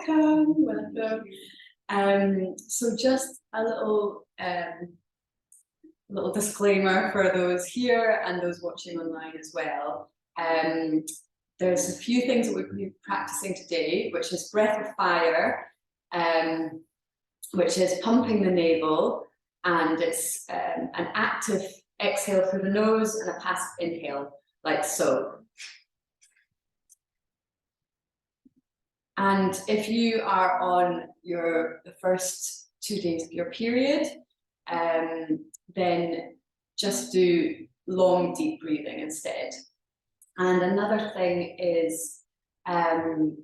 welcome. So just a little disclaimer for those here and those watching online as well. There's a few things that we'll be practicing today, which is breath of fire, which is pumping the navel, and it's an active exhale through the nose and a passive inhale, like so. And if you are on the first 2 days of your period, then just do long, deep breathing instead. And another thing is, I'll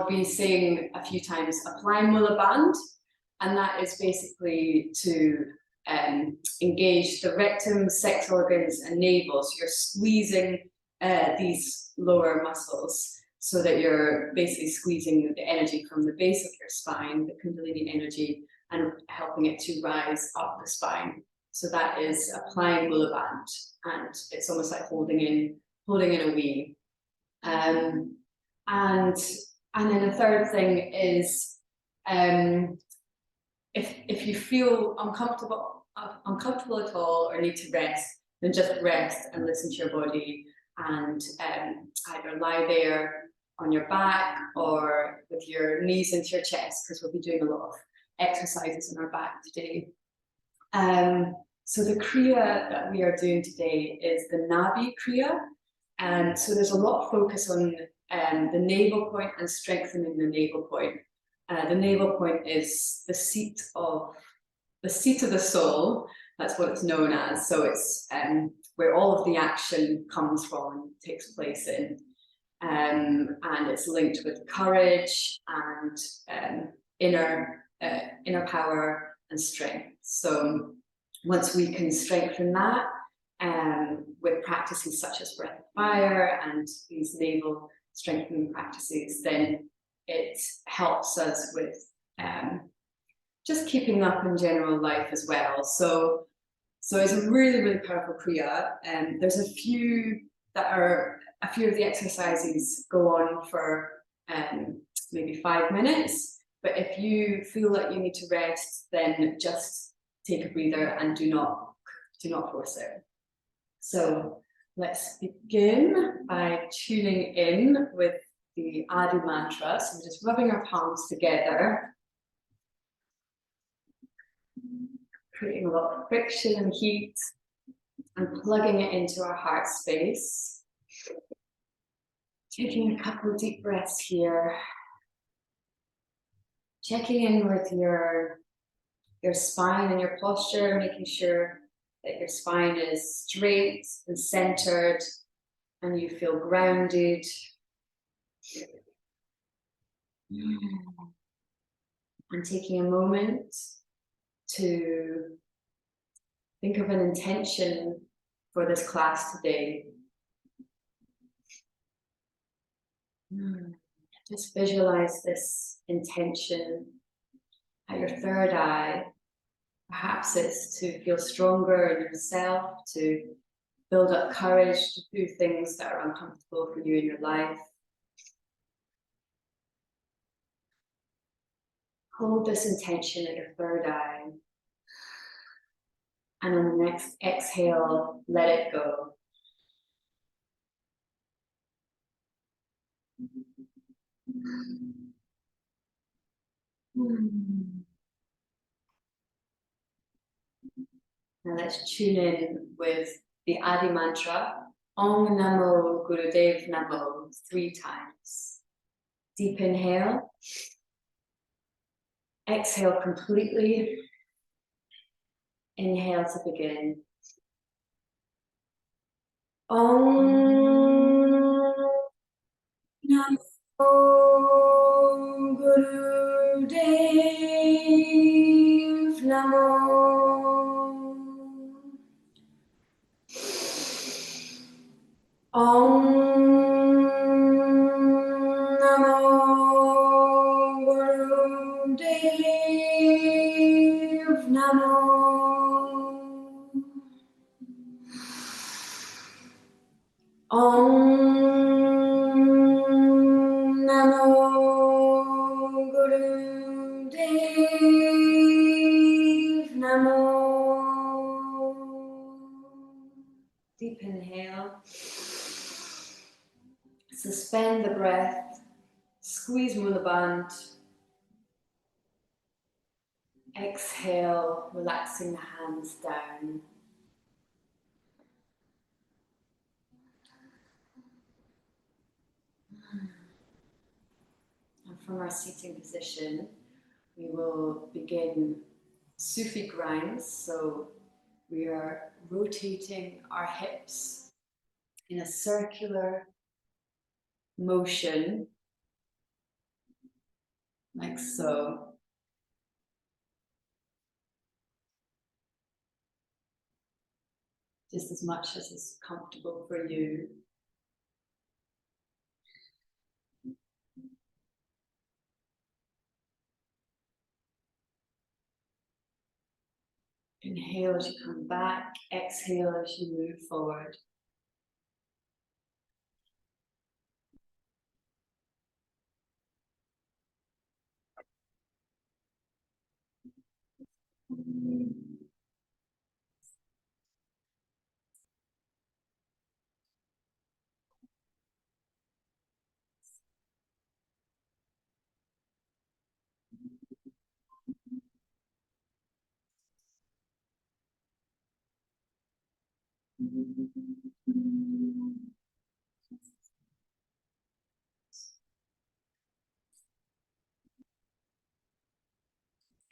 be saying a few times, apply Mula Band, and that is basically to engage the rectum, sex organs, and navel. So you're squeezing these lower muscles so that you're basically squeezing the energy from the base of your spine, the Kundalini energy, and helping it to rise up the spine. So that is applying Mula Band, and it's almost like holding in a wee. And then the third thing is, if you feel uncomfortable at all or need to rest, then just rest and listen to your body, and either lie there on your back or with your knees into your chest, because we'll be doing a lot of exercises on our back today. So the Kriya that we are doing today is the Nabhi Kriya. So there's a lot of focus on the navel point and strengthening the navel point. The navel point is the seat of the soul. That's what it's known as. So it's where all of the action comes from, takes place in, and it's linked with courage and inner power and strength. So once we can strengthen that with practices such as breath of fire and these navel strengthening practices, then it helps us with just keeping up in general life as well. So it's a really, really powerful Kriya. There's a few of the exercises go on for maybe 5 minutes, but if you feel like you need to rest, then just take a breather and do not force it. So let's begin by tuning in with the Adi mantra. So we're just rubbing our palms together, creating a lot of friction and heat, and plugging it into our heart space. Taking a couple of deep breaths here. Checking in with your spine and your posture, making sure that your spine is straight and centered and you feel grounded. And taking a moment to think of an intention for this class today. Just visualize this intention at your third eye. Perhaps it's to feel stronger in yourself, to build up courage to do things that are uncomfortable for you in your life. Hold this intention at your third eye. And on the next exhale, let it go. Now let's tune in with the Adi mantra, Om Namo Gurudev Namo, 3 times. Deep inhale. Exhale completely. Inhale to begin. Om Namo Gurudev Namo. Om Namo Gurudev Namo. Om Namo Suspend the breath, squeeze Mula Band. Exhale, relaxing the hands down. And from our seating position, we will begin Sufi grinds. So we are rotating our hips in a circular motion, like so. Just as much as is comfortable for you. Inhale as you come back, exhale as you move forward.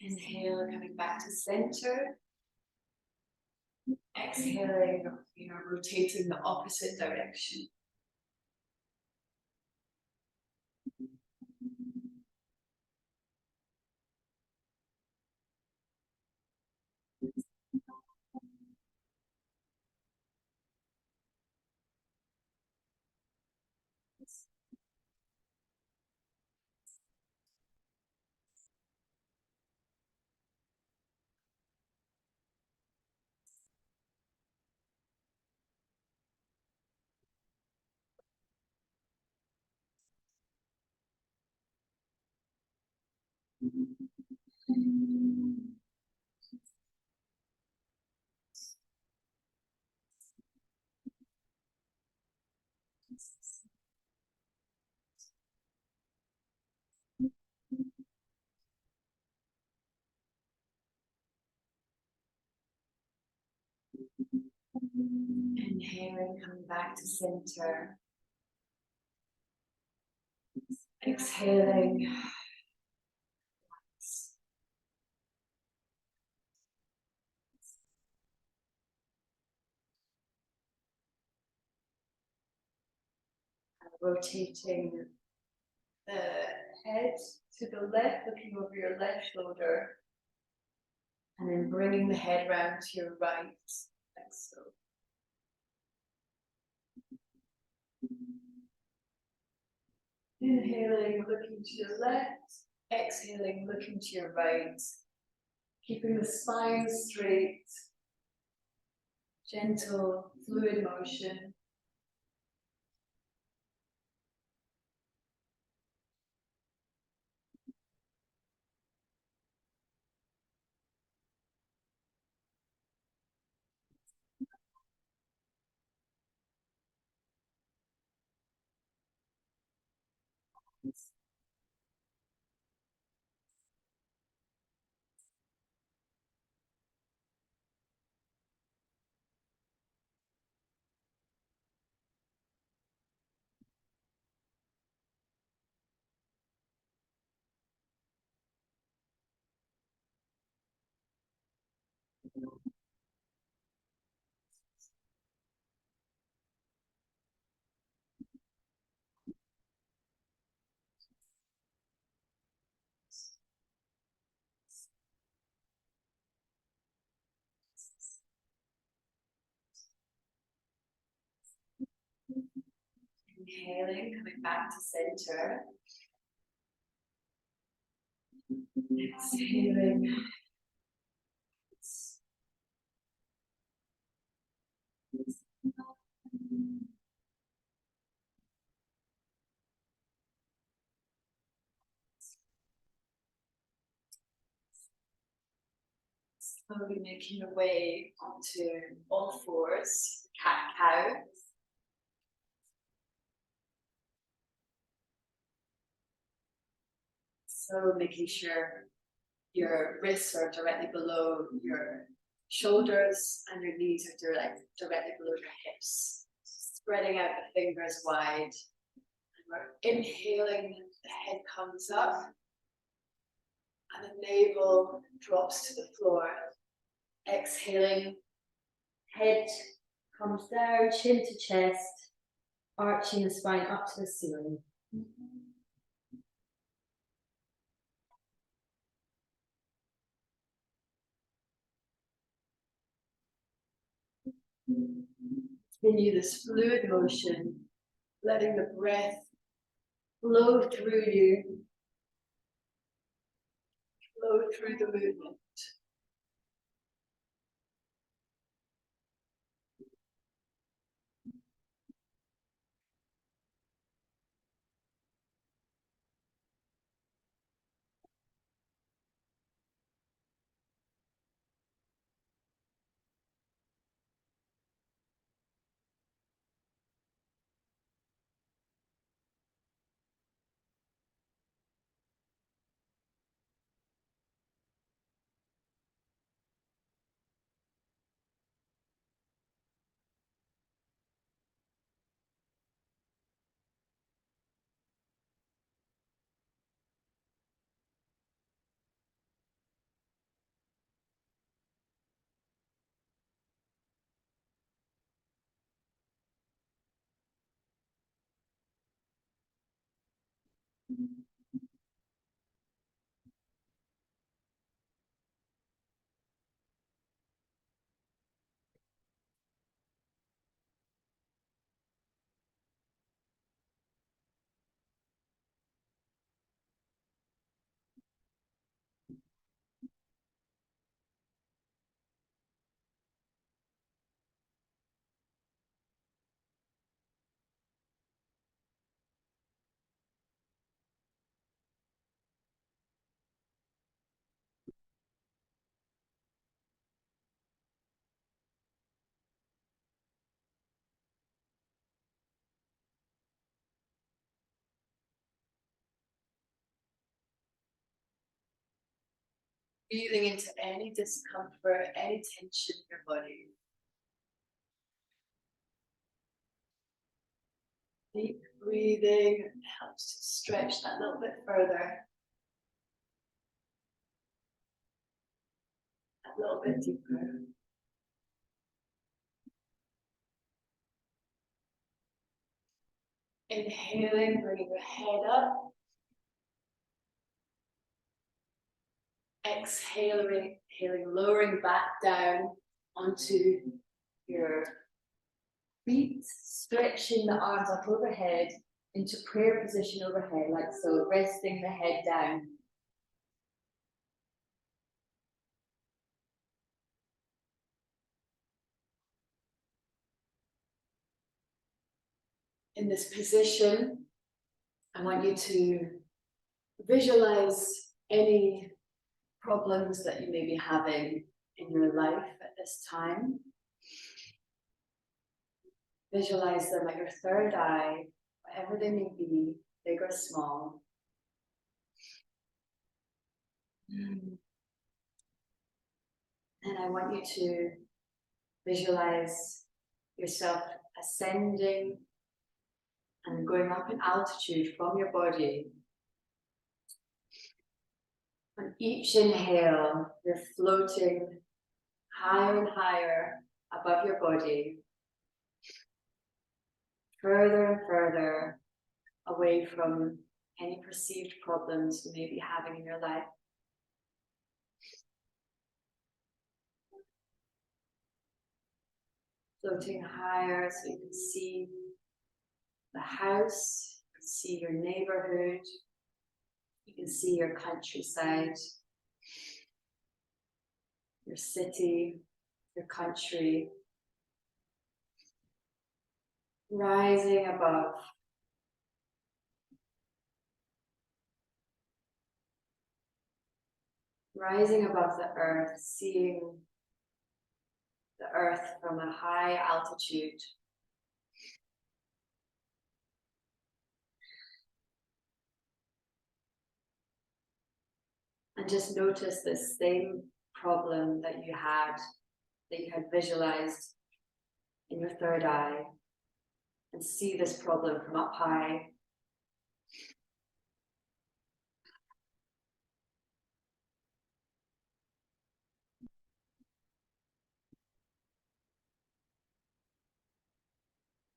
Inhale, coming back to center. Exhaling, rotating the opposite direction. Inhaling, coming back to center. Exhaling. Rotating the head to the left, looking over your left shoulder. And then bringing the head round to your right, like so. Inhaling, looking to your left. Exhaling, looking to your right. Keeping the spine straight. Gentle, fluid motion. Inhaling, coming back to center. Exhaling. Slowly making your way onto all fours, cat-cow. So making sure your wrists are directly below your shoulders and your knees are directly below your hips. Spreading out the fingers wide. And we're inhaling, the head comes up and the navel drops to the floor. Exhaling, head comes down, chin to chest, arching the spine up to the ceiling. Continue this fluid motion, letting the breath flow through you, flow through the movement. Feeling into any discomfort, any tension in your body. Deep breathing helps to stretch that little bit further. A little bit deeper. Inhaling, bringing your head up. Exhaling, lowering back down onto your feet, stretching the arms up overhead into prayer position overhead, like so, resting the head down. In this position, I want you to visualize any problems that you may be having in your life at this time. Visualize them at your third eye, whatever they may be, big or small. And I want you to visualize yourself ascending and going up in altitude from your body. On each inhale, you're floating higher and higher above your body, further and further away from any perceived problems you may be having in your life. Floating higher so you can see the house, you can see your neighborhood, you can see your countryside, your city, your country. Rising above. Rising above the earth, seeing the earth from a high altitude. And just notice this same problem that you had visualized in your third eye, and see this problem from up high.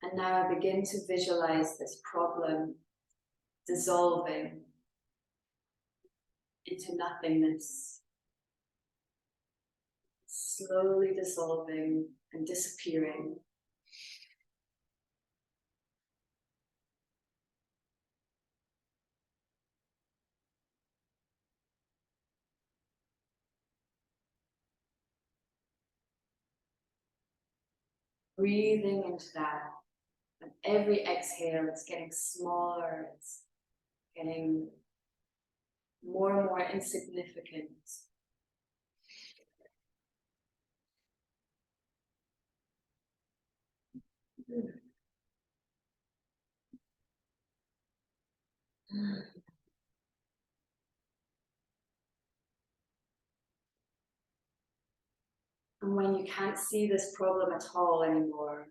And now I begin to visualize this problem dissolving into nothingness, slowly dissolving and disappearing. Breathing into that. And every exhale, it's getting smaller, it's getting more and more insignificant. And when you can't see this problem at all anymore,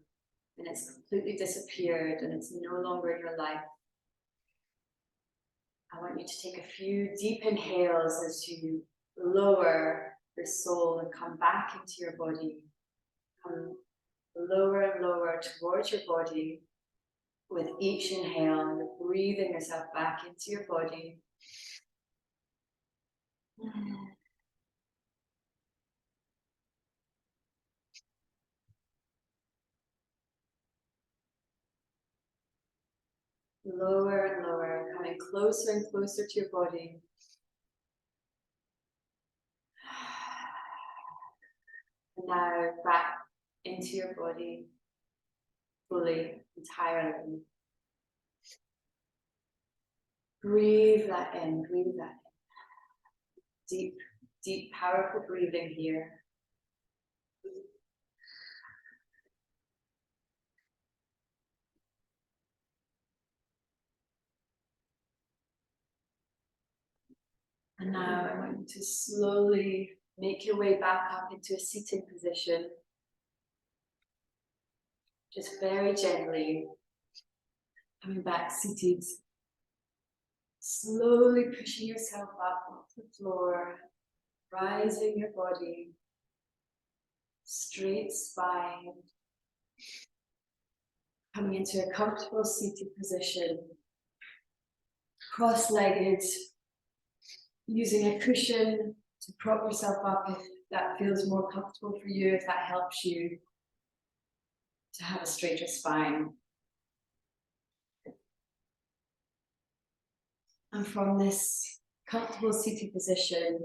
and it's completely disappeared and it's no longer in your life, I want you to take a few deep inhales as you lower your soul and come back into your body. Come lower and lower towards your body. With each inhale, you're breathing yourself back into your body. Lower and lower, coming closer and closer to your body. And now back into your body, fully, entirely. Breathe that in, breathe that in. Deep, deep, powerful breathing here. And now I want you to slowly make your way back up into a seated position. Just very gently coming back seated. Slowly pushing yourself up off the floor, rising your body, straight spine, coming into a comfortable seated position, cross-legged, using a cushion to prop yourself up if that feels more comfortable for you, if that helps you to have a straighter spine. And from this comfortable seated position,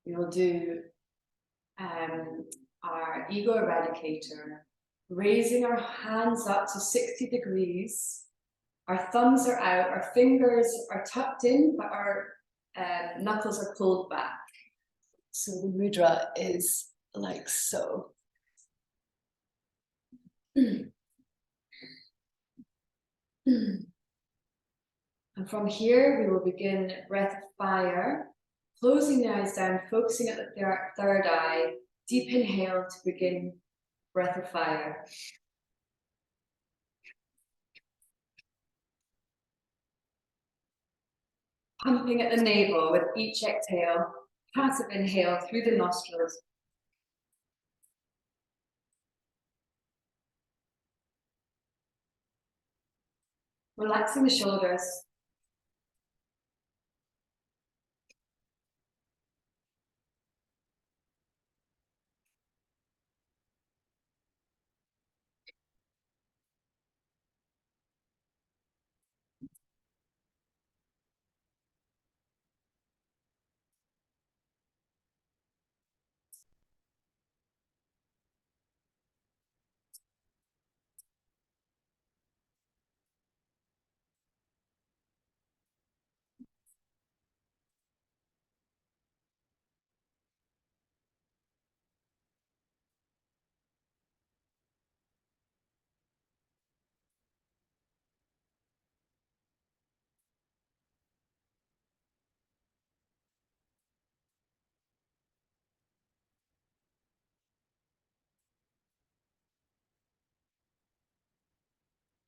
we will do our ego eradicator, raising our hands up to 60 degrees. Our thumbs are out, our fingers are tucked in, but our knuckles are pulled back. So the mudra is like so. And from here, we will begin breath of fire, closing the eyes down, focusing at the third eye. Deep inhale to begin breath of fire. Pumping at the navel with each exhale, passive inhale through the nostrils. Relaxing the shoulders.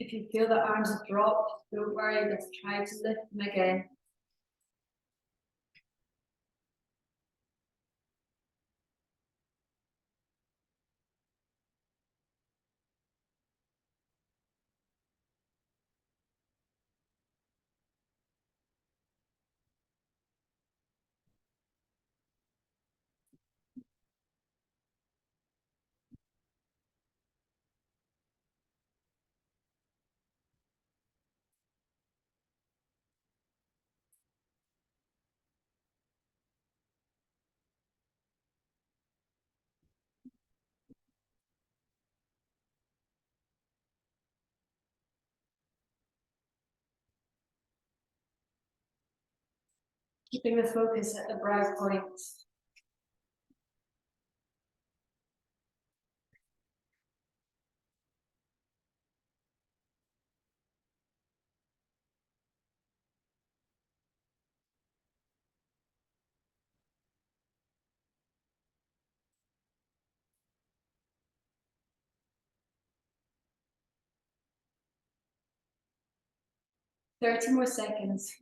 If you feel the arms have dropped, don't worry, let's try to lift them again. Keeping the focus at the brow point. 30 more seconds.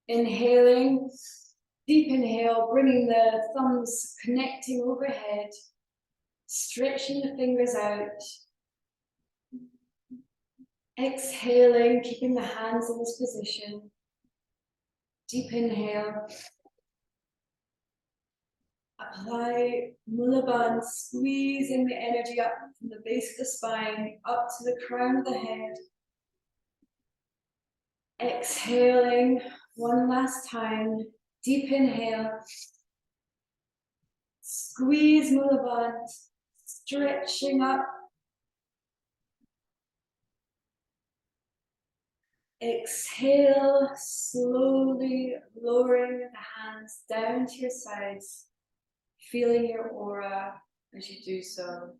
Inhaling, deep inhale, bringing the thumbs connecting overhead, stretching the fingers out. Exhaling, keeping the hands in this position. Deep inhale. Apply Mula Bandha, squeezing the energy up from the base of the spine, up to the crown of the head. Exhaling, one last time. Deep inhale. Squeeze Mula Bandha, stretching up. Exhale, slowly lowering the hands down to your sides, feeling your aura as you do so.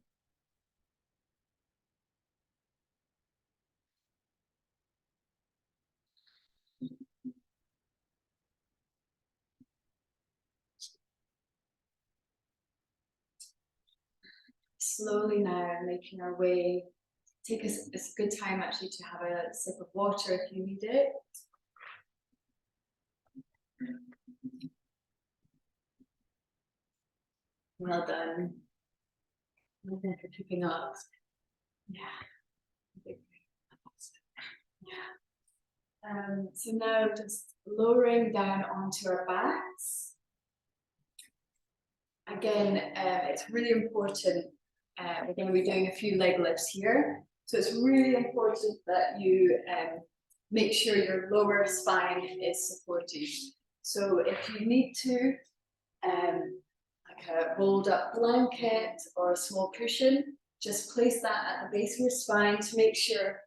Slowly now making our way. Take a good time actually to have a sip of water if you need it. Well done. Well done for picking up. Yeah. Yeah. So now just lowering down onto our backs. Again, it's really important. We're going to be doing a few leg lifts here. So it's really important that you make sure your lower spine is supported. So if you need to, like a rolled up blanket or a small cushion, just place that at the base of your spine to make sure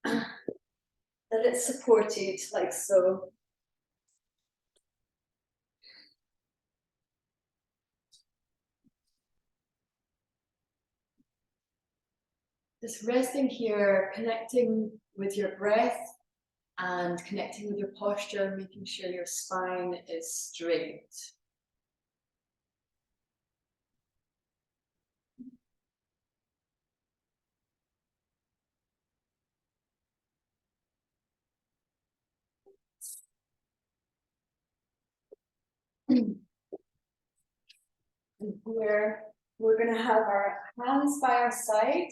that it's supported, like so. Just resting here, connecting with your breath and connecting with your posture, making sure your spine is straight. And here, we're going to have our hands by our side,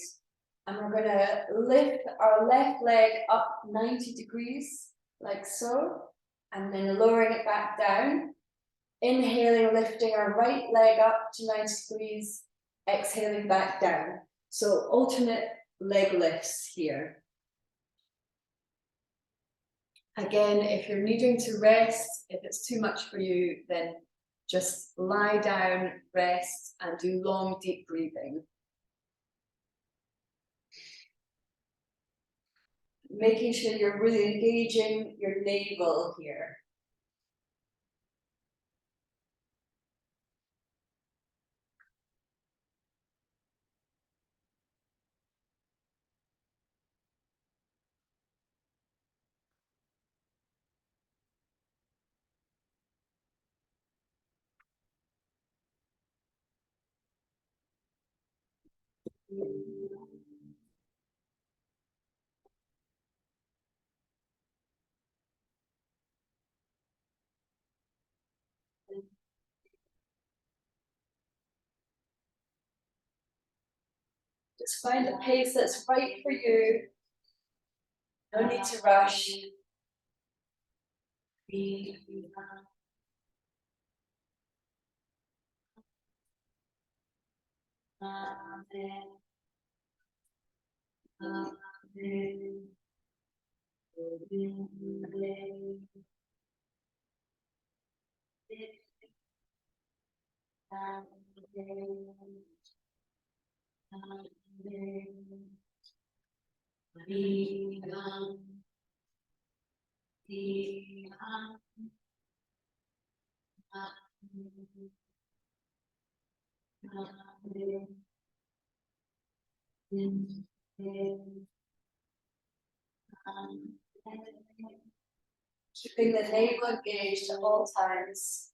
and we're going to lift our left leg up 90 degrees, like so, and then lowering it back down. Inhaling, lifting our right leg up to 90 degrees, exhaling back down. So alternate leg lifts here. Again, if you're needing to rest, if it's too much for you, then just lie down, rest, and do long, deep breathing. Making sure you're really engaging your navel here. Just find a pace that's right for you. No need to rush. Keeping the navel engaged at all times.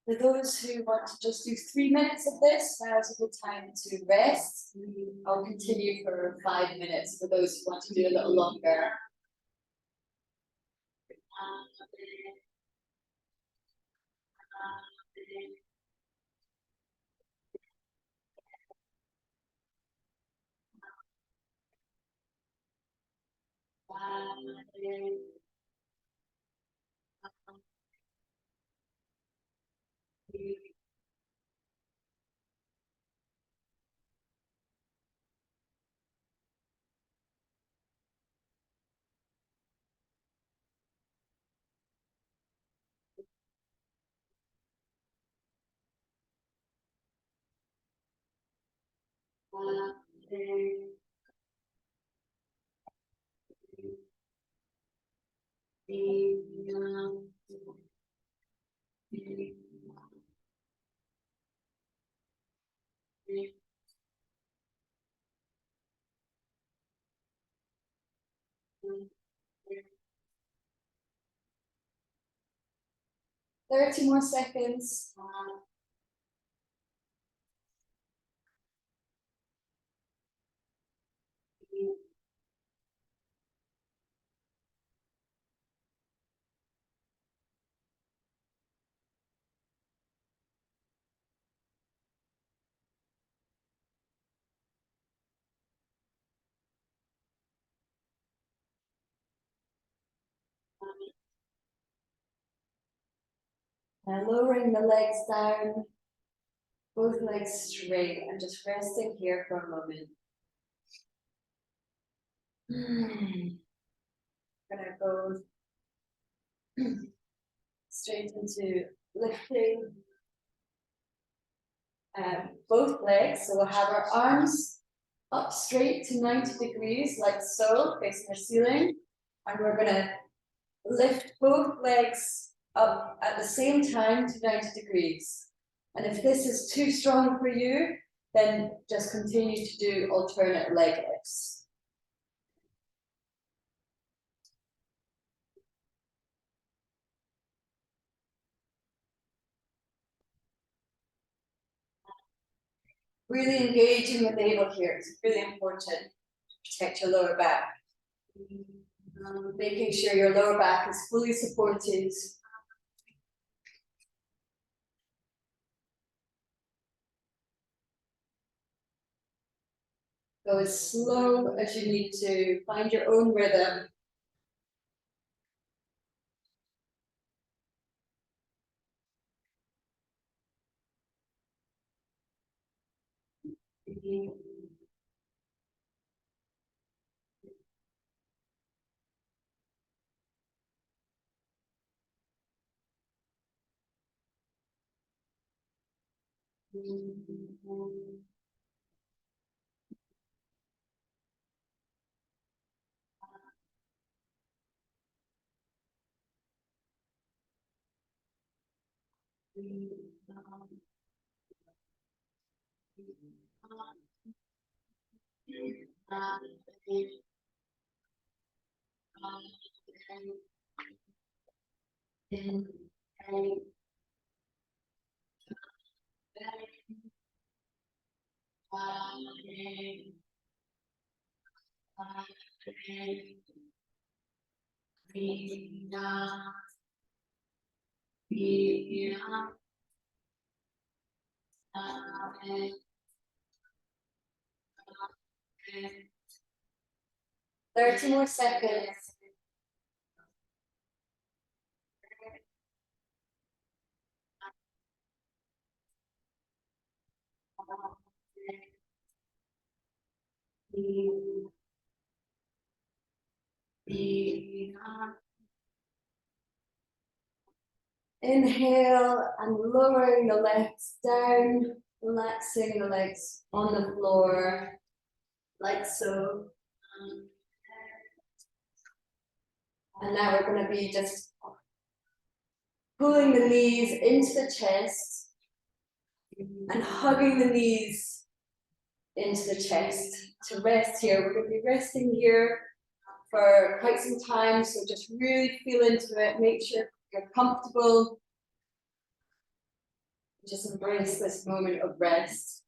For those who want to just do 3 minutes of this, now is a good time to rest. I'll continue for 5 minutes for those who want to do a little longer. Thirty more seconds. 'Now lowering the legs down, both legs straight, and just resting here for a moment. Gonna go straight into lifting both legs. So we'll have our arms up straight to 90 degrees, like so, facing the ceiling. And we're gonna lift both legs up at the same time to 90 degrees. And if this is too strong for you, then just continue to do alternate leg lifts. Really engaging the navel here. It's really important to protect your lower back. Making sure your lower back is fully supported. Go as slow as you need to. Find your own rhythm. Thirty more seconds. Inhale and lowering the legs down, relaxing the legs on the floor, like so. And now we're going to be just pulling the knees into the chest and hugging the knees into the chest to rest here. We're going to be resting here for quite some time, so just really feel into it. Make sure you're comfortable. Just embrace this moment of rest.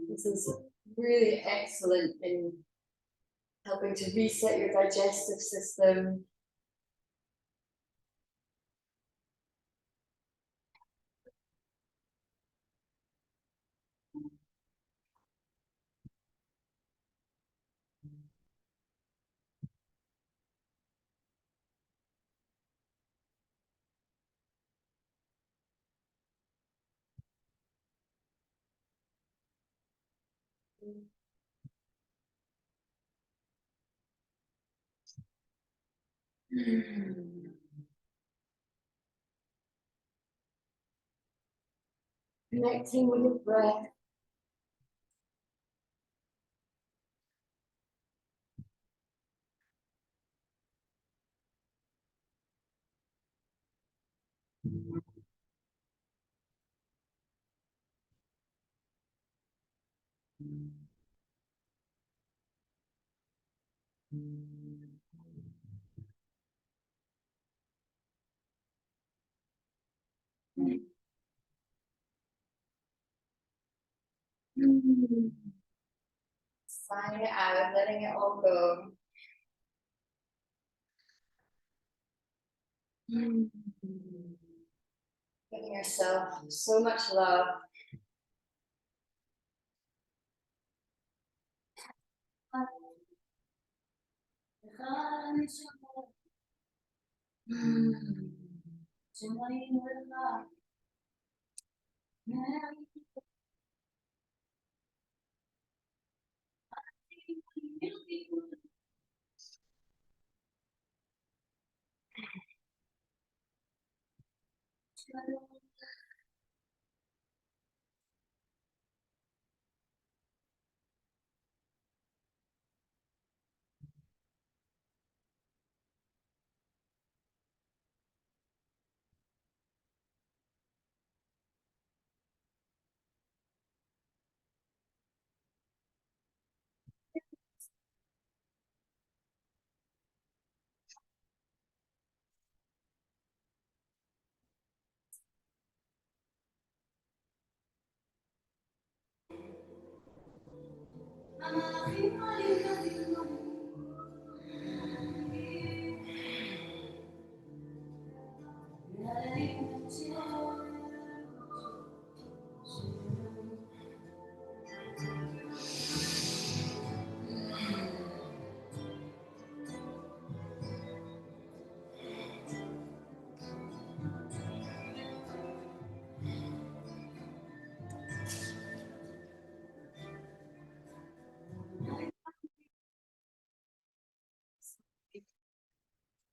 This is really excellent in helping to reset your digestive system. Connecting with your breath. Sighing it out, letting it all go. Giving yourself so much love.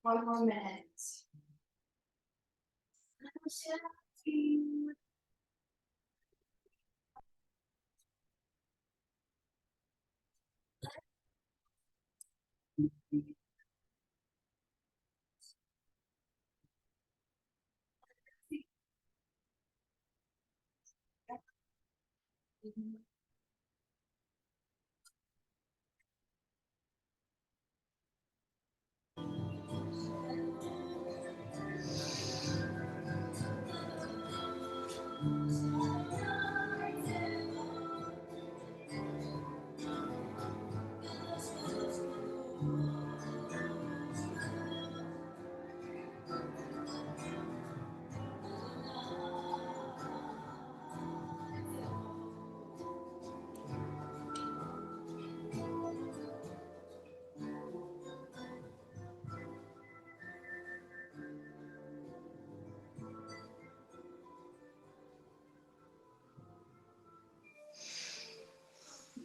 One more minute.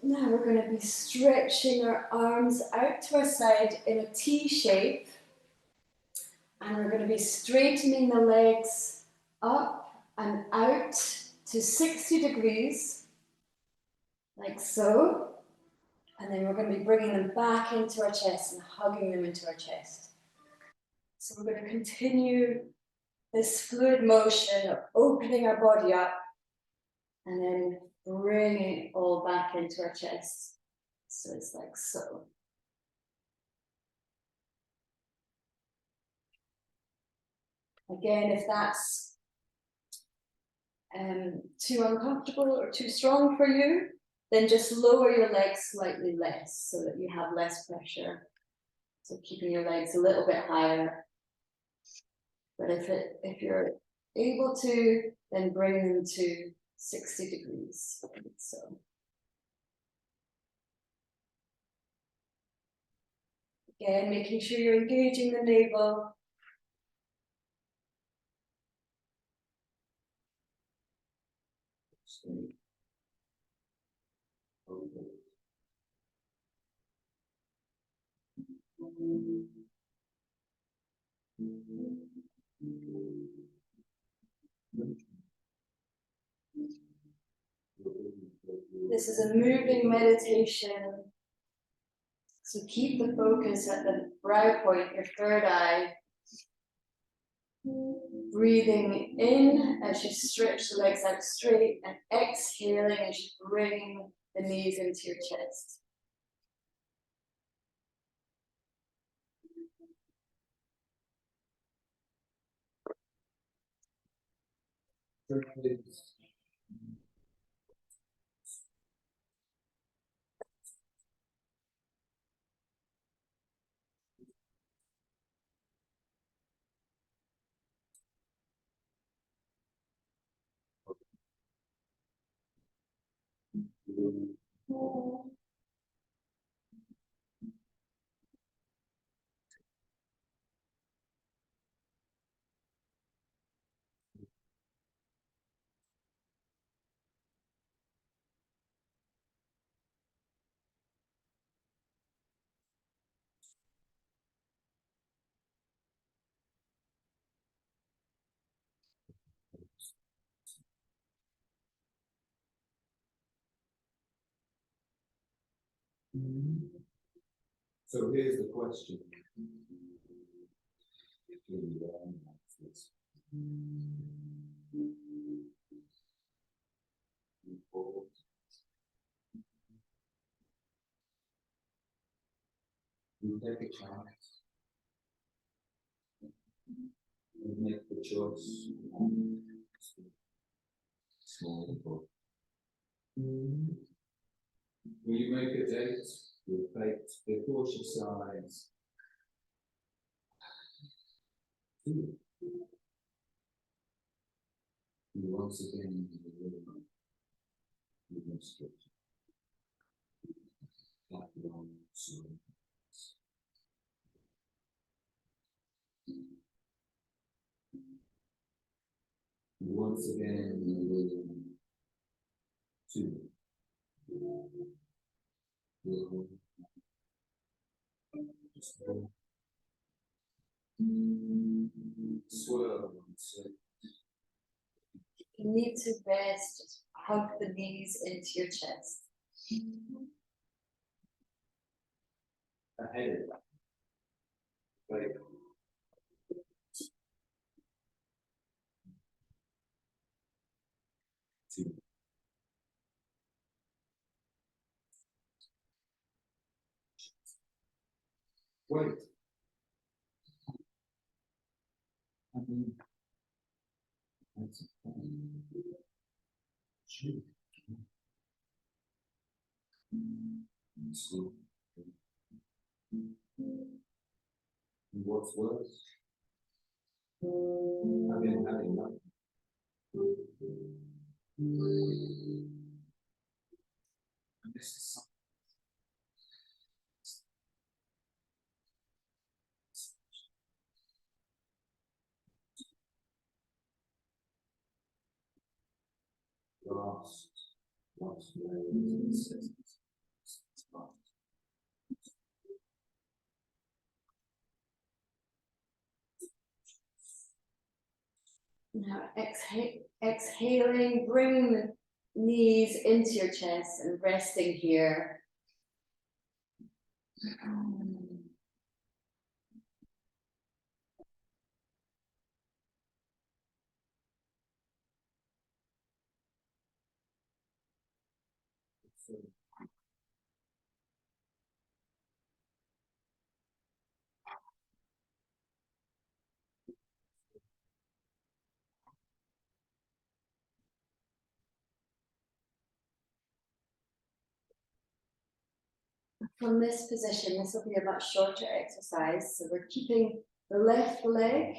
Now we're going to be stretching our arms out to our side in a T shape, and we're going to be straightening the legs up and out to 60 degrees, like so, and then we're going to be bringing them back into our chest and hugging them into our chest. So we're going to continue this fluid motion of opening our body up and then bringing it all back into our chest. So it's like so. Again, if that's too uncomfortable or too strong for you, then just lower your legs slightly less so that you have less pressure. So keeping your legs a little bit higher. But if you're able to, then bring them to 60 degrees. So. Again, making sure you're engaging the navel. This is a moving meditation. So keep the focus at the brow point, your third eye. Breathing in as you stretch the legs out straight, and exhaling as you bring the knees into your chest. So here's the question. You take a chance. You make the choice. Small book. Will you make a date with fate before she signs? You once again you must get that long soul. Once again two. Swirl. You need to rest, hug the knees into your chest. Ahead. Right. Two. Wait. That's two. So, what's worse? Having nothing. And this is something. Last Now exhaling, bring the knees into your chest and resting here. From this position, this will be a much shorter exercise. So we're keeping the left leg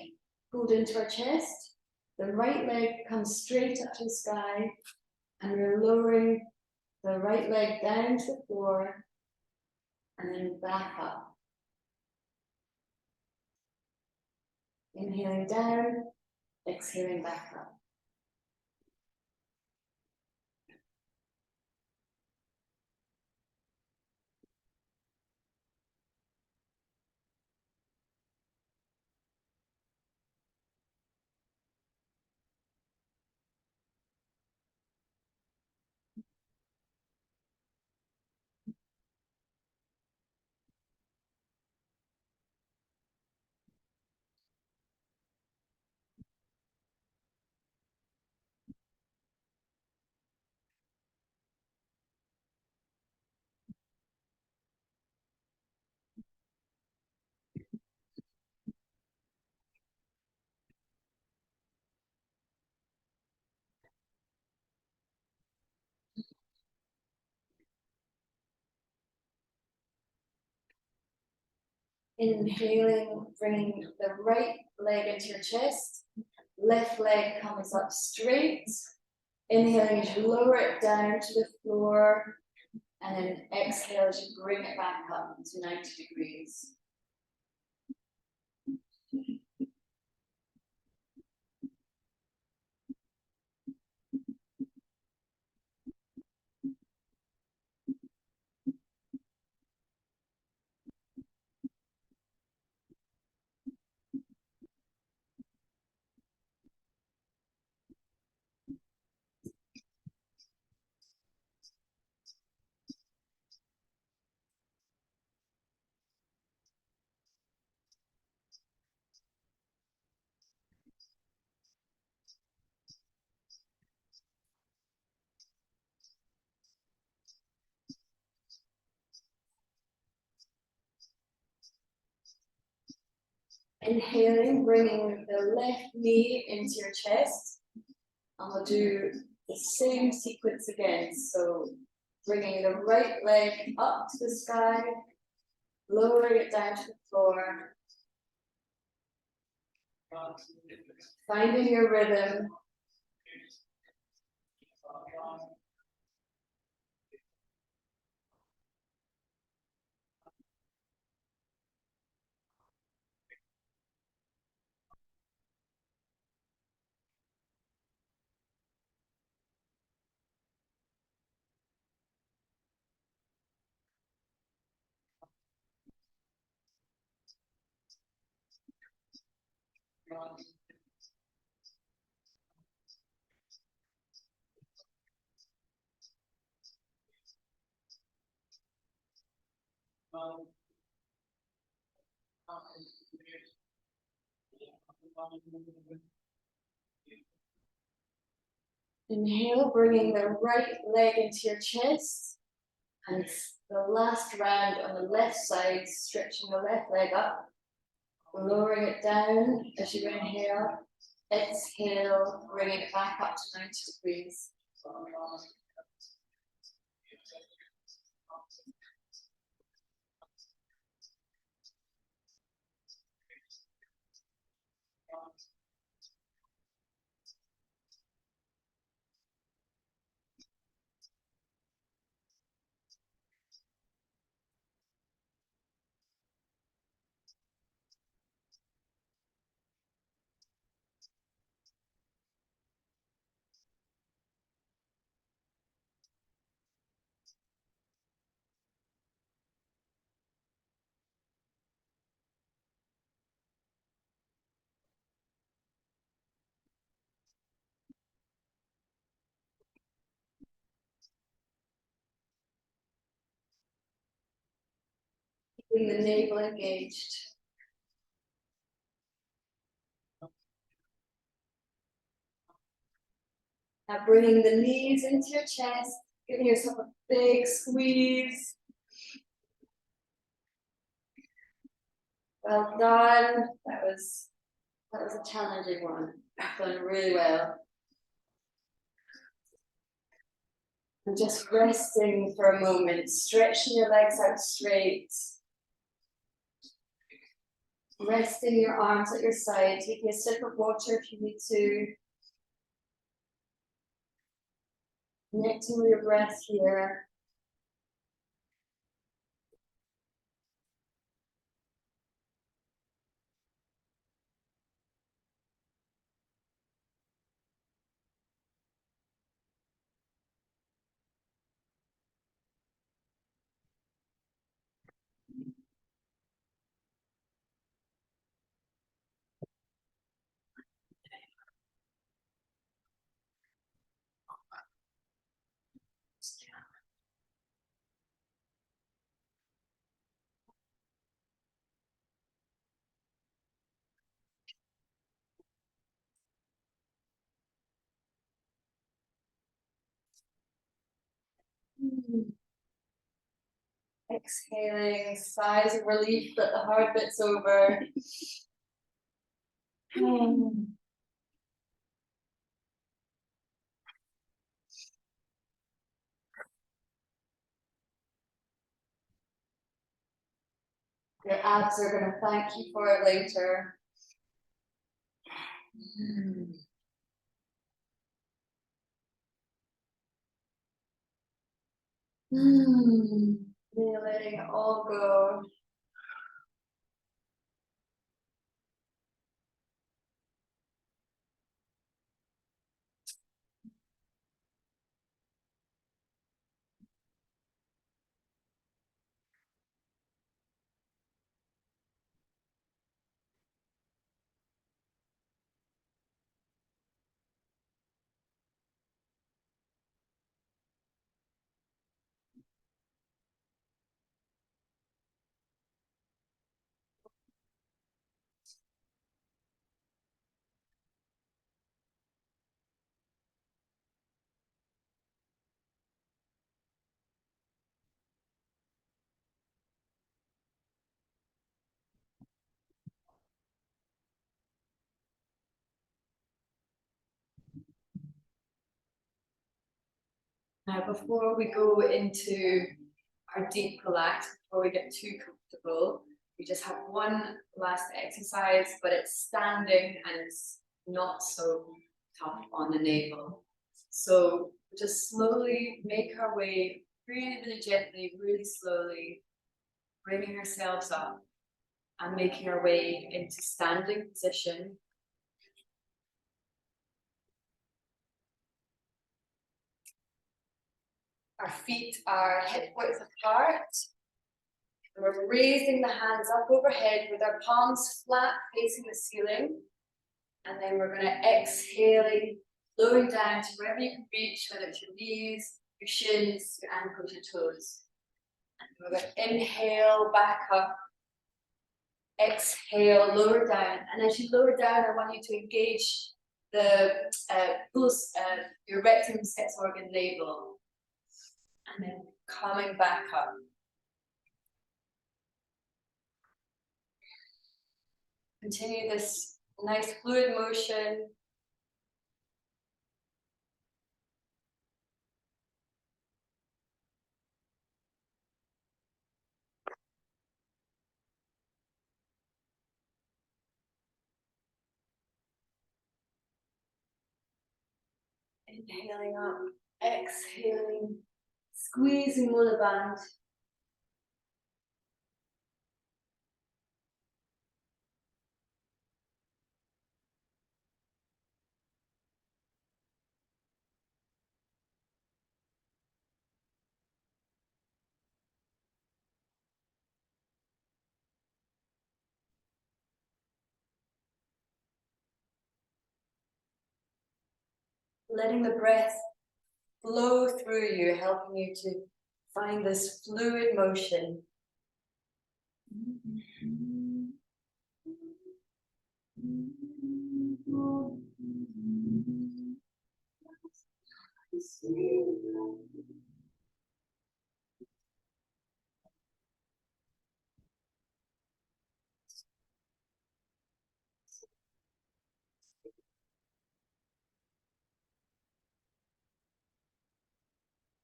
pulled into our chest. The right leg comes straight up to the sky, and we're lowering the right leg down to the floor and then back up. Inhaling down, exhaling back up. Inhaling, bringing the right leg into your chest. Left leg comes up straight. Inhaling as you lower it down to the floor. And then exhale as you bring it back up to 90 degrees. Inhaling, bringing the left knee into your chest. And we'll do the same sequence again. So bringing the right leg up to the sky, lowering it down to the floor. Finding your rhythm. Inhale, bringing the right leg into your chest. And the last round on the left side, stretching the left leg up, lowering it down as you inhale. Exhale, bringing it back up to 90 degrees. Keeping the navel engaged. Now bringing the knees into your chest, giving yourself a big squeeze. Well done. That was a challenging one. You've done really well. And just resting for a moment, stretching your legs out straight. Resting your arms at your side, taking a sip of water if you need to. Connecting with your breath here. Exhaling, sighs of relief that the hard bit's over. Your abs are going to thank you for it later. Really letting it all go. Now, before we go into our deep relax, before we get too comfortable, we just have one last exercise, but it's standing and it's not so tough on the navel. So just slowly make our way, really, really gently, really slowly, bringing ourselves up and making our way into standing position. Our feet are hip width apart. We're raising the hands up overhead with our palms flat facing the ceiling. And then we're going to exhaling, lowering down to wherever you can reach, whether it's your knees, your shins, your ankles, your toes. And we're going to inhale, back up. Exhale, lower down. And as you lower down, I want you to engage the your rectum, sex organ, navel. And then coming back up. Continue this nice fluid motion. Inhaling up, exhaling, squeezing Mula Band. Letting the breath flow through you, helping you to find this fluid motion.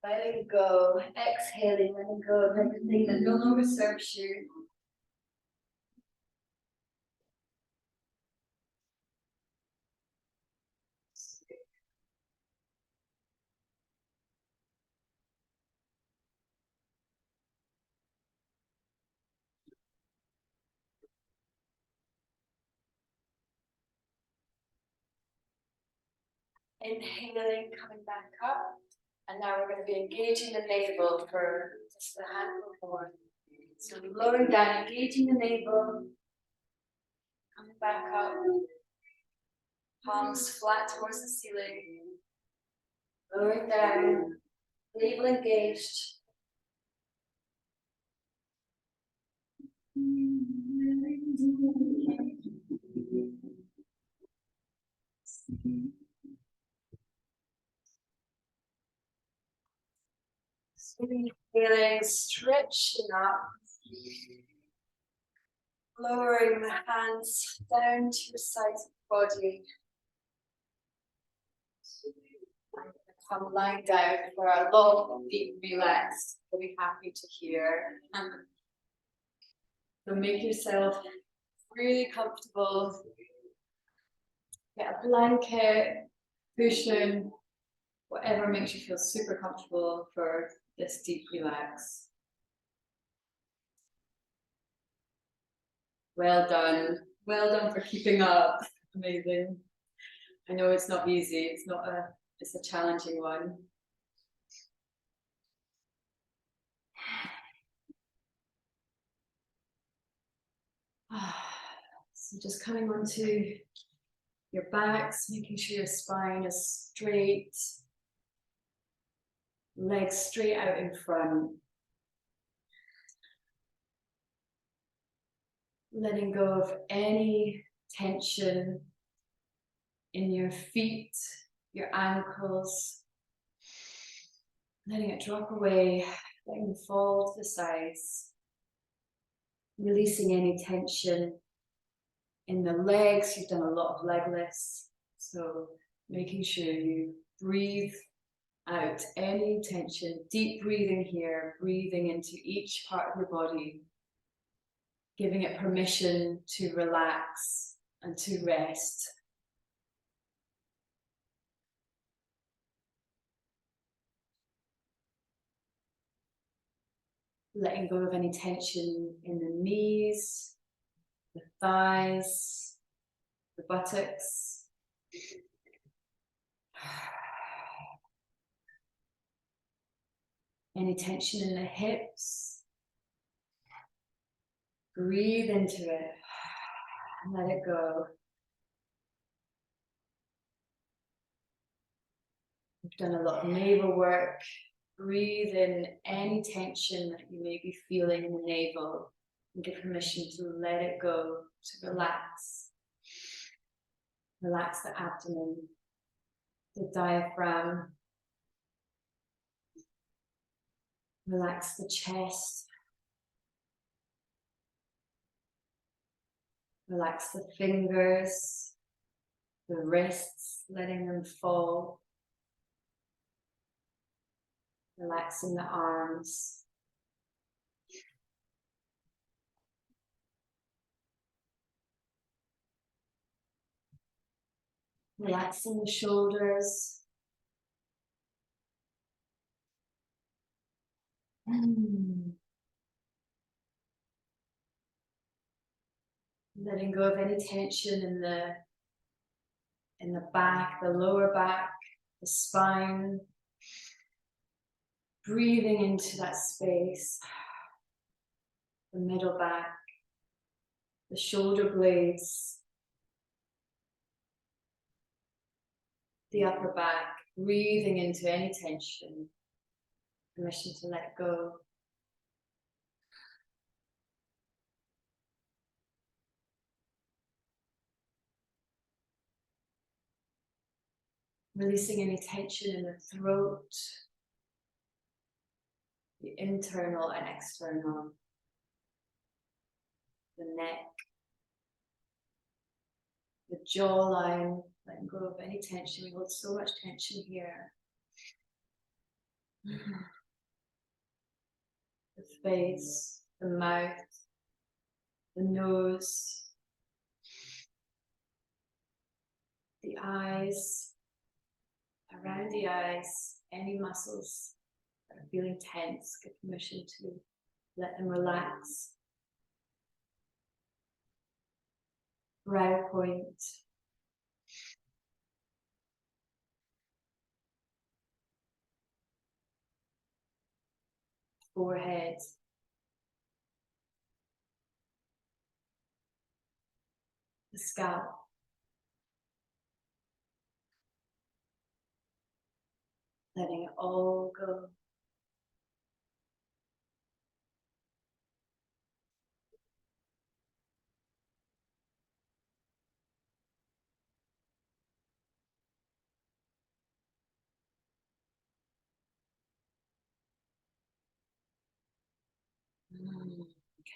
Letting go, exhaling, letting go of everything that no longer serves you. Inhaling, coming back up. And now we're going to be engaging the navel for just a handful more. So lowering down, engaging the navel. Coming back up. Palms flat towards the ceiling. Lowering down. Navel engaged. Feeling stretching up. Lowering the hands down to your sides of the body. And come lying down for a long, deep relax. You'll be happy to hear. So make yourself really comfortable. Get a blanket, cushion, whatever makes you feel super comfortable for this deep relax. Well done. Well done for keeping up. Amazing. I know it's not easy. It's a challenging one. So just coming onto your backs, making sure your spine is straight, legs straight out in front. Letting go of any tension in your feet, your ankles. Letting it drop away, letting them fall to the sides. Releasing any tension in the legs. You've done a lot of leg lifts, so making sure you breathe out any tension. Deep breathing here, breathing into each part of your body, giving it permission to relax and to rest. Letting go of any tension in the knees, the thighs, the buttocks. Any tension in the hips. Breathe into it and let it go. We've done a lot of navel work. Breathe in any tension that you may be feeling in the navel and give permission to let it go, to relax. Relax the abdomen, the diaphragm. Relax the chest. Relax the fingers, the wrists, letting them fall. Relaxing the arms. Relaxing the shoulders. Letting go of any tension in the back, the lower back, the spine. Breathing into that space. The middle back, the shoulder blades, the upper back. Breathing into any tension. Permission to let go. Releasing any tension in the throat, the internal and external, the neck, the jawline, letting go of any tension. We hold so much tension here. The face, the mouth, the nose, the eyes, around the eyes, any muscles that are feeling tense, give permission to let them relax. Brow point. Forehead. The scalp. Letting it all go.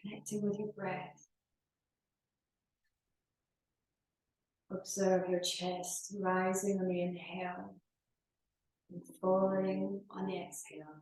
Connecting with your breath. Observe your chest rising on the inhale and falling on the exhale.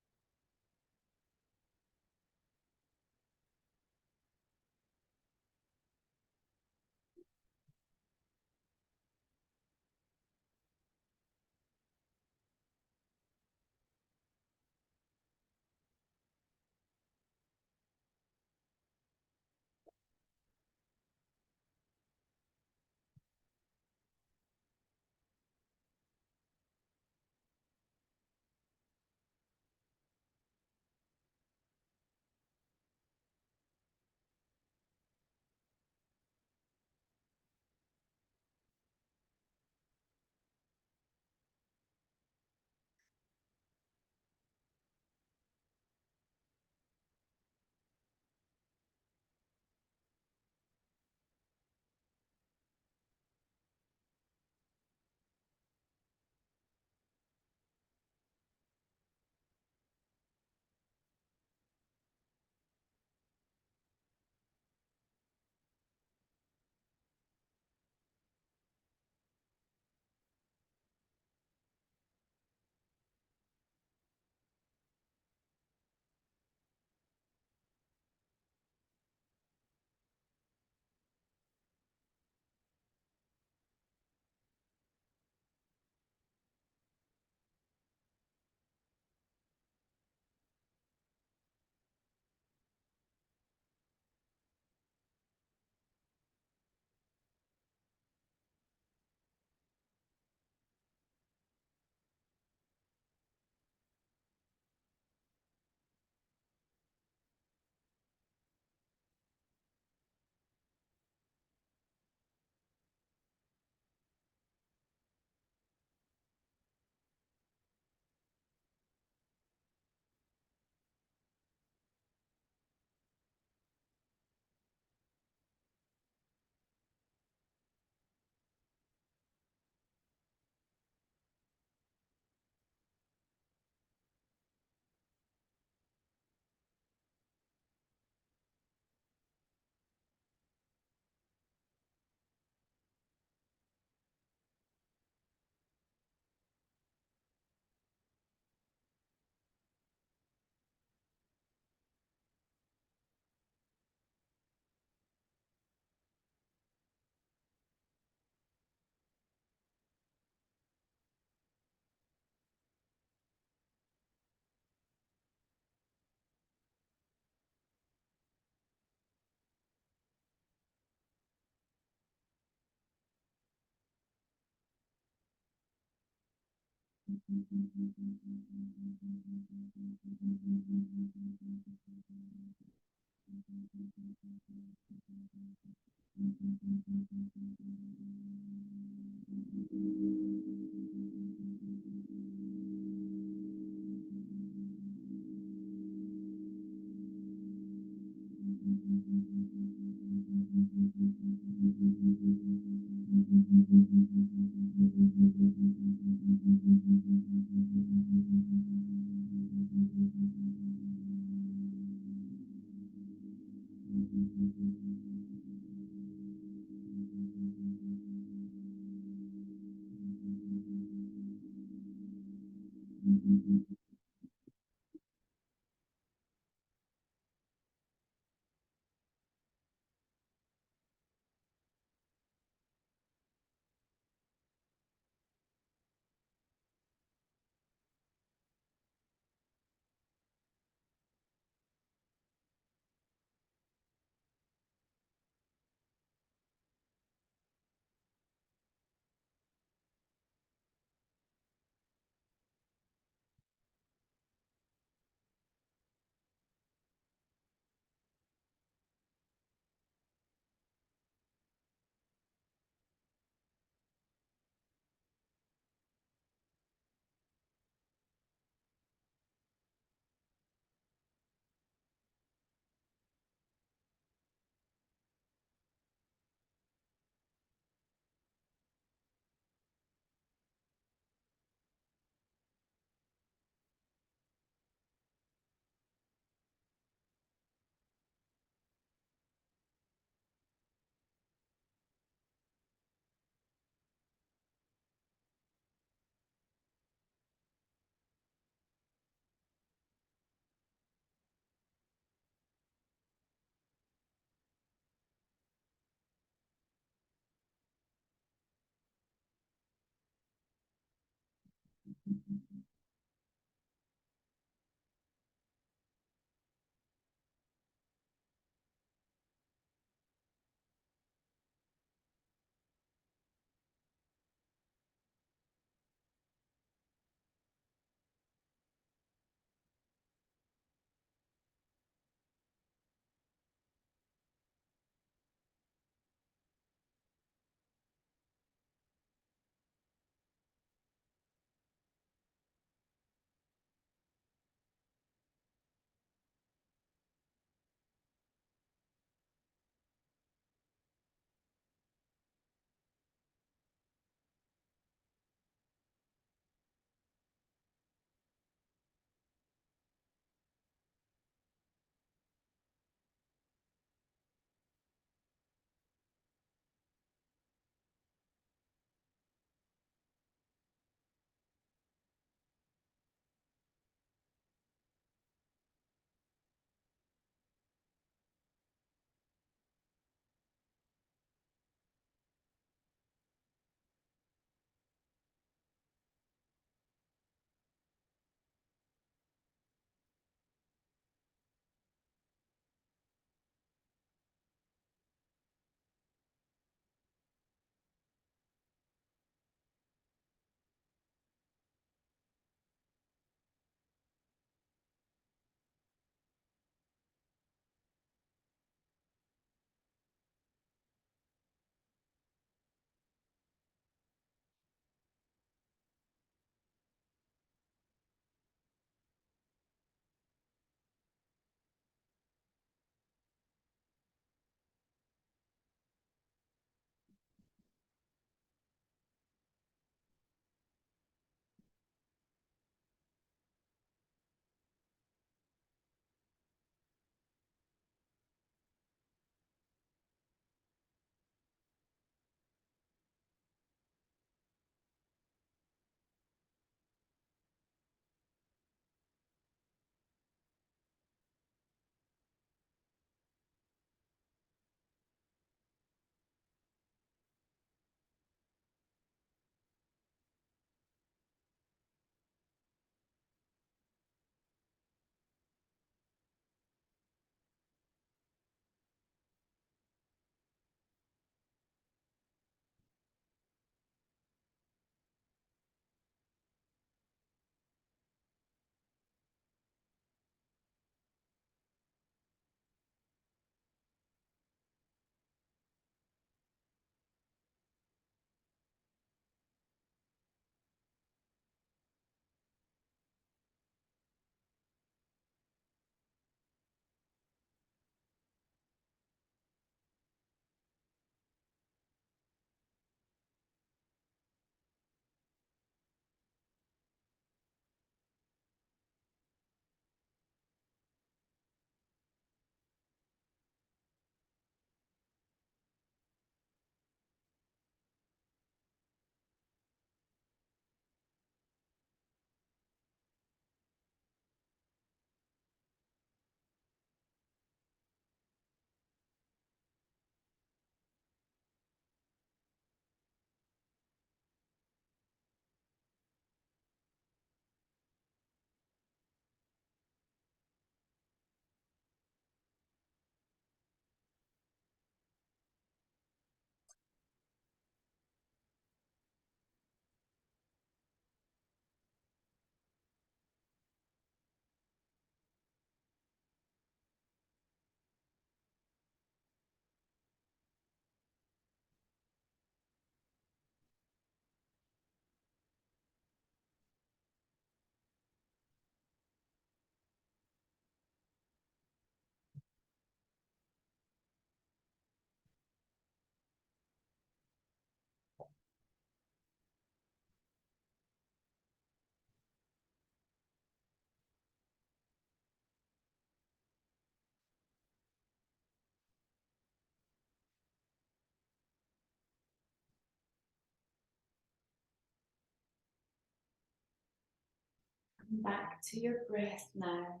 Come back to your breath now.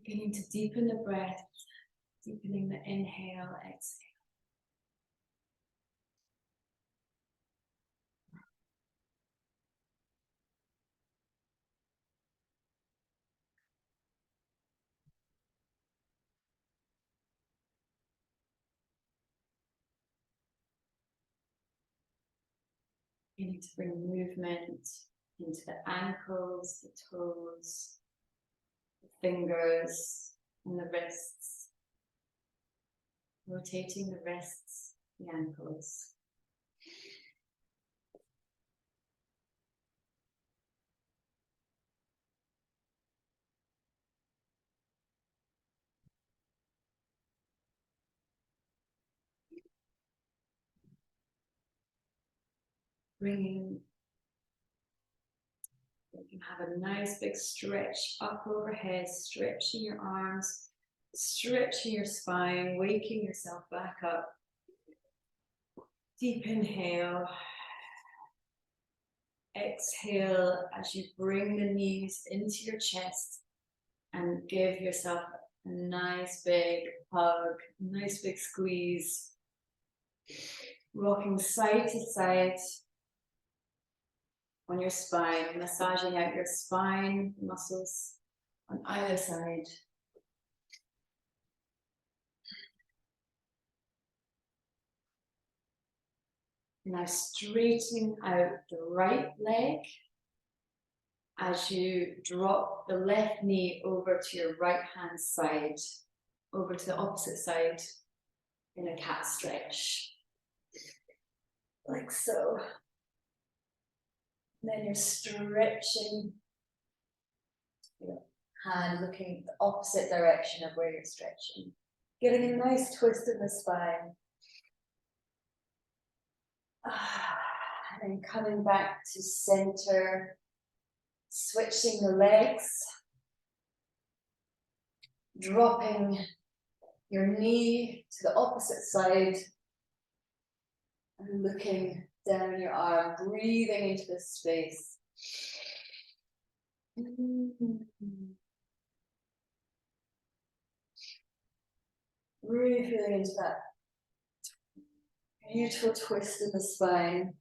Beginning to deepen the breath, deepening the inhale, exhale. Beginning to bring movement into the ankles, the toes, the fingers, and the wrists. Rotating the wrists, the ankles. You can have a nice big stretch up overhead, stretching your arms, stretching your spine, waking yourself back up. Deep inhale. Exhale as you bring the knees into your chest and give yourself a nice big hug, nice big squeeze. Rocking side to side on your spine, massaging out your spine muscles on either side. Now straightening out the right leg as you drop the left knee over to your right hand side, over to the opposite side in a cat stretch. Like so. And then you're stretching your hand, looking the opposite direction of where you're stretching. Getting a nice twist in the spine. And then coming back to center, switching the legs, dropping your knee to the opposite side, and looking down your arm, breathing into this space. Really feeling into that beautiful twist in the spine.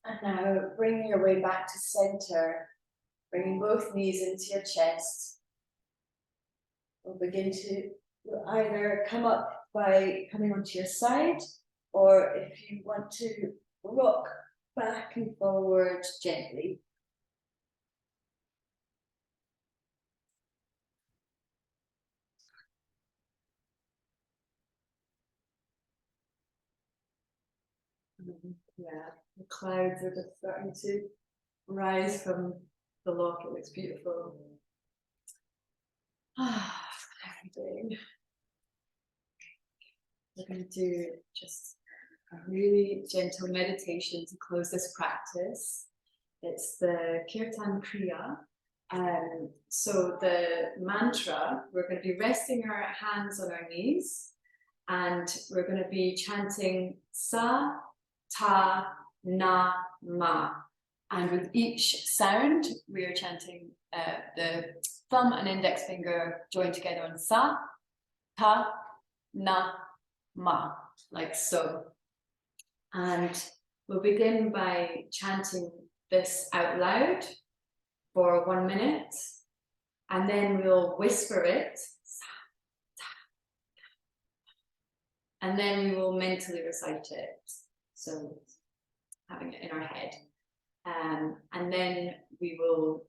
And now bringing your way back to center, bringing both knees into your chest. We'll begin to either come up by coming onto your side, or if you want to rock back and forward gently. Yeah, the clouds are just starting to rise from the lock. It looks beautiful. We're going to do just a really gentle meditation to close this practice. It's the Kirtan Kriya. So the mantra, we're going to be resting our hands on our knees, and we're going to be chanting Sa, Ta, Na, Ma. And with each sound, we are chanting the thumb and index finger joined together on Sa, Ta, Na, Ma, like so. And we'll begin by chanting this out loud for 1 minute, and then we'll whisper it, and then we will mentally recite it, so having it in our head. And then we will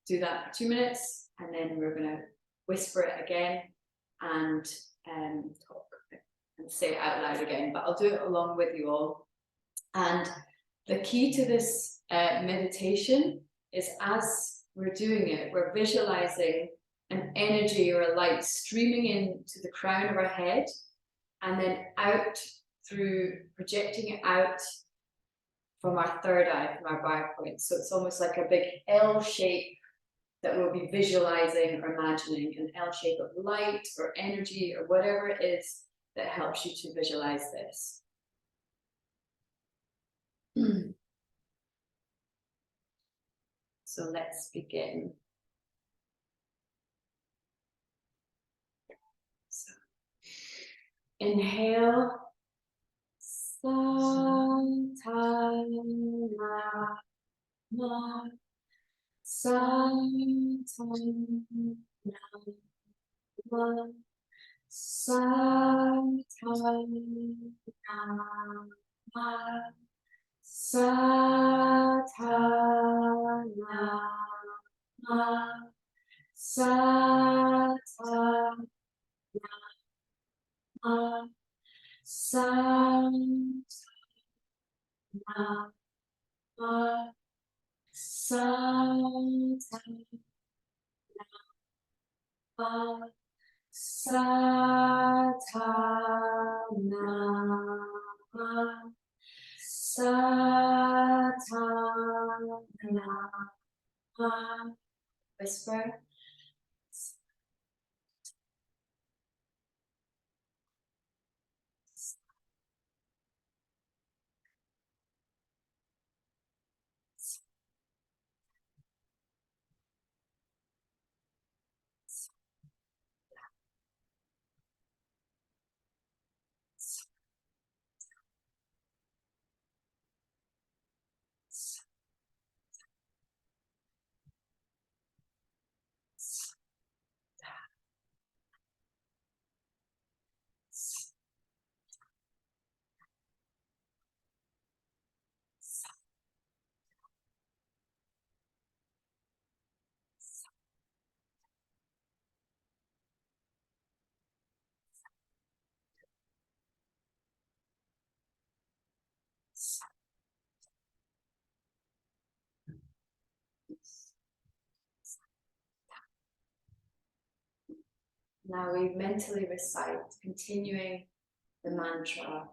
do that for 2 minutes, and then we're going to whisper it again and talk and say it out loud again, but I'll do it along with you all. And the key to this meditation is, as we're doing it, we're visualizing an energy or a light streaming into the crown of our head and then out through, projecting it out from our third eye, from our brow point. So it's almost like a big L shape that we'll be visualizing or imagining, an L shape of light or energy or whatever it is that helps you to visualize this. So let's begin. So, inhale. Satana, Satana, Satana, Satana, Satana, Satana, Satana, Satana, whisper. Now we mentally recite, continuing the mantra.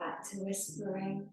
Back to whispering.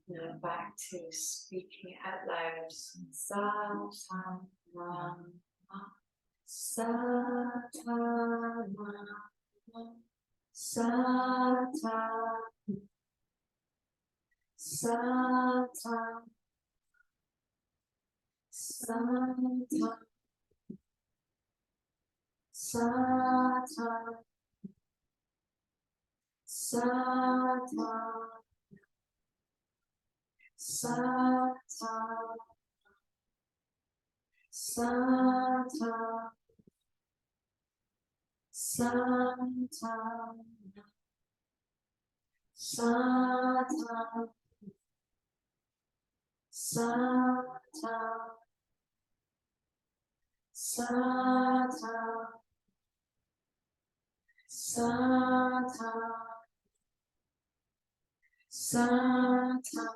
Now back to speaking out loud. Sa ta na na. Sa ta na na. Sa ta. Sa ta. Sa ta. Sa ta. Sa ta. Sata, Sata, Sata, Sata, Sata, Sata,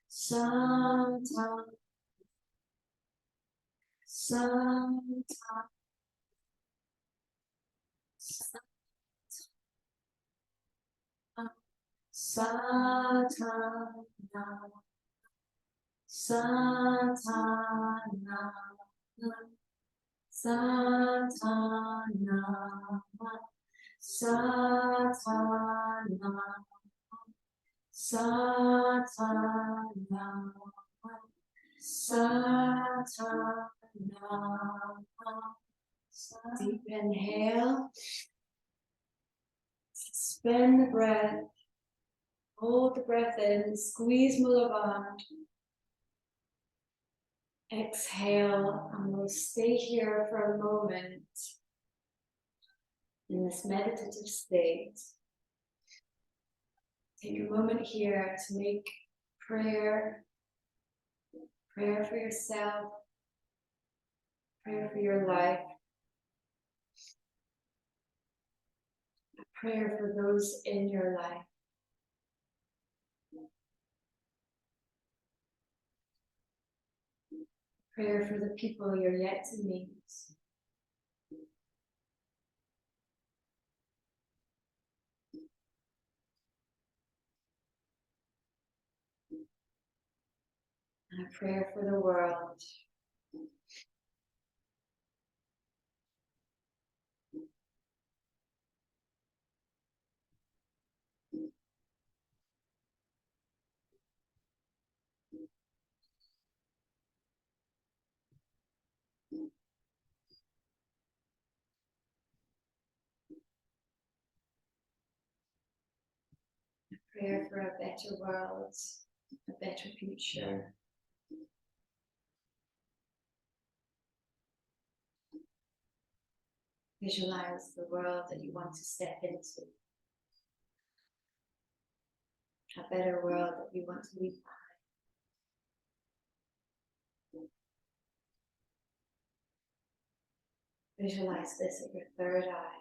Sata, Sata, Sata, Sata, Satana, Satana, Satana, Satana, Satana, Satana. Deep inhale. Suspend the breath. Hold the breath in. Squeeze Mulaband. Exhale, and we'll stay here for a moment in this meditative state. Take a moment here to make prayer for yourself, prayer for your life, a prayer for those in your life. Prayer for the people you're yet to meet. And a prayer for the world. A prayer for a better world, a better future. Visualize the world that you want to step into. A better world that you want to leave behind. Visualize this at your third eye.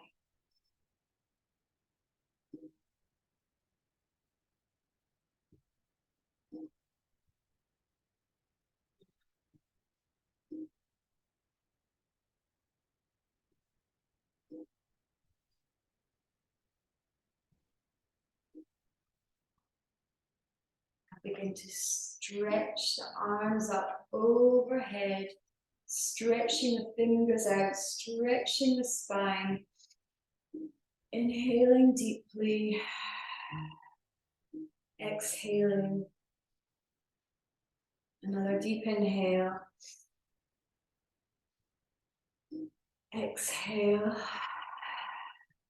Begin to stretch the arms up overhead, stretching the fingers out, stretching the spine. Inhaling deeply, exhaling. Another deep inhale. Exhale.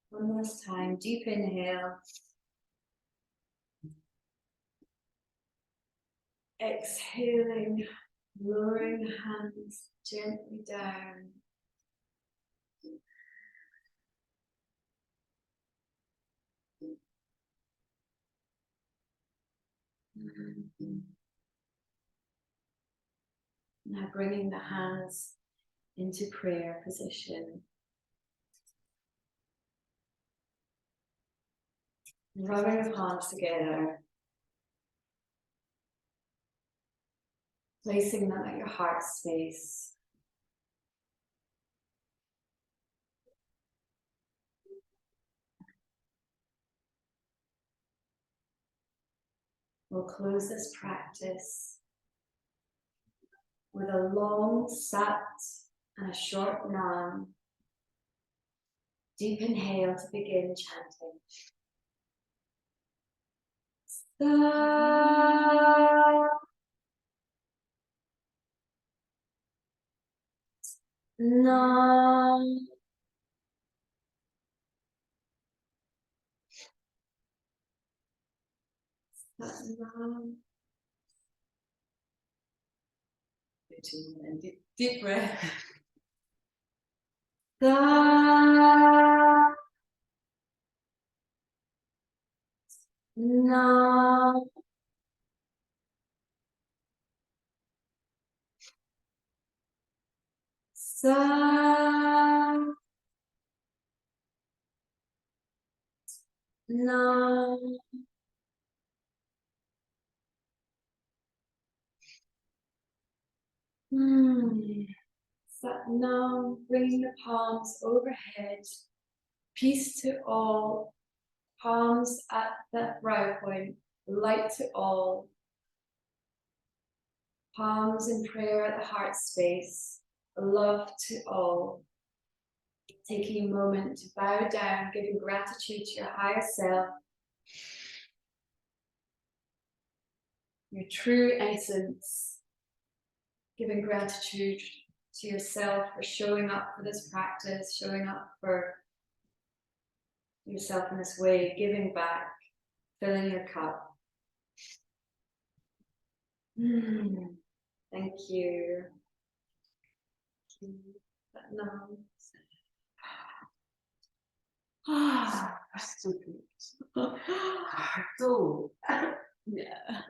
One last time, deep inhale. Exhaling, lowering the hands gently down. Now bringing the hands into prayer position. Rubbing the palms together. Placing them at your heart space. We'll close this practice with a long sat and a short nam. Deep inhale to begin chanting. Sa, nam, sat, nam. And deep breath. Sa, nam. Sa, nam. Sat nam, bringing the palms overhead. Peace to all. Palms at the brow point. Light to all. Palms in prayer at the heart space. Love to all. Taking a moment to bow down, giving gratitude to your higher self. Your true essence. Giving gratitude to yourself for showing up for this practice, showing up for yourself in this way, giving back, filling your cup. Thank you. Now. So, yeah.